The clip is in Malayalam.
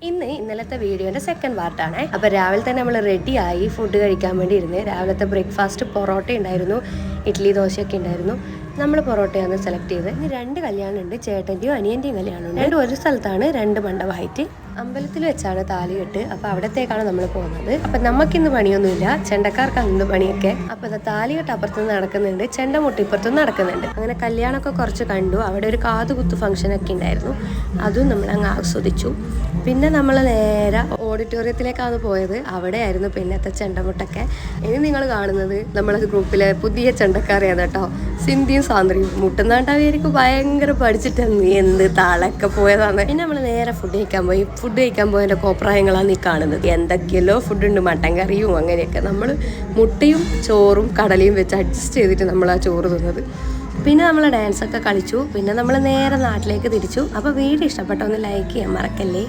ഇന്നലത്തെ വീഡിയോൻ്റെ സെക്കൻഡ് പാർട്ടാണ്. അപ്പോൾ രാവിലെ തന്നെ നമ്മൾ റെഡിയായി ഫുഡ് കഴിക്കാൻ വേണ്ടി ഇരുന്ന്. രാവിലത്തെ ബ്രേക്ക്ഫാസ്റ്റ് പൊറോട്ട ഉണ്ടായിരുന്നു, ഇഡ്ഡലി ദോശയൊക്കെ ഉണ്ടായിരുന്നു. നമ്മൾ പൊറോട്ടയാണ് സെലക്ട് ചെയ്തത്. ഇനി 2 കല്യാണമുണ്ട്, ചേട്ടൻ്റെയും അനിയൻ്റെയും കല്യാണമുണ്ട്. രണ്ടും ഒരു സ്ഥലത്താണ്, 2 മണ്ഡപമായിട്ട്. അമ്പലത്തിൽ വെച്ചാണ് താലികെട്ട്. അപ്പോൾ അവിടത്തേക്കാണ് നമ്മൾ പോകുന്നത്. അപ്പം നമുക്കിന്ന് പണിയൊന്നുമില്ല, ചെണ്ടക്കാർക്കാണ് ഇന്ന് പണിയൊക്കെ. അപ്പോൾ താലികെട്ട് അപ്പുറത്തുനിന്ന് നടക്കുന്നുണ്ട്, ചെണ്ടമുട്ട് ഇപ്പുറത്തുനിന്ന് നടക്കുന്നുണ്ട്. അങ്ങനെ കല്യാണമൊക്കെ കുറച്ച് കണ്ടു. അവിടെ ഒരു കാതുകുത്ത് ഫംഗ്ഷനൊക്കെ ഉണ്ടായിരുന്നു, അതും നമ്മൾ അങ്ങ് ആസ്വദിച്ചു. പിന്നെ നമ്മൾ നേരെ ഓഡിറ്റോറിയത്തിലേക്കാണ് പോയത്. അവിടെയായിരുന്നു പിന്നത്തെ ചെണ്ടമുട്ടൊക്കെ. ഇനി നിങ്ങൾ കാണുന്നത് നമ്മളെ ഗ്രൂപ്പിലെ പുതിയ ചെണ്ടക്കാരെയാണ് കേട്ടോ, സിന്ധിയും സാന്ദ്രയും. മുട്ടുന്നാണ്ടാവേരിക്ക് ഭയങ്കര പഠിച്ചിട്ടാണ് എന്ത് താളൊക്കെ പോയതാണ്. പിന്നെ നമ്മൾ നേരെ ഫുഡ് കഴിക്കാൻ പോയതിൻ്റെ കോപ്രായങ്ങളാണ് ഈ കാണുന്നത്. എന്തൊക്കെയല്ലോ ഫുഡുണ്ട്, മട്ടൻ കറിയും അങ്ങനെയൊക്കെ. നമ്മൾ മുട്ടയും ചോറും കടലയും വെച്ച് അഡ്ജസ്റ്റ് ചെയ്തിട്ട് നമ്മൾ ആ ചോറ് തിന്നത്. പിന്നെ നമ്മൾ ഡാൻസൊക്കെ കളിച്ചു. പിന്നെ നമ്മൾ നേരെ നാട്ടിലേക്ക് തിരിച്ചു. അപ്പോൾ വീഡിയോ ഇഷ്ടപ്പെട്ട ഒന്ന് ലൈക്ക് ചെയ്യാൻ മറക്കല്ലേ.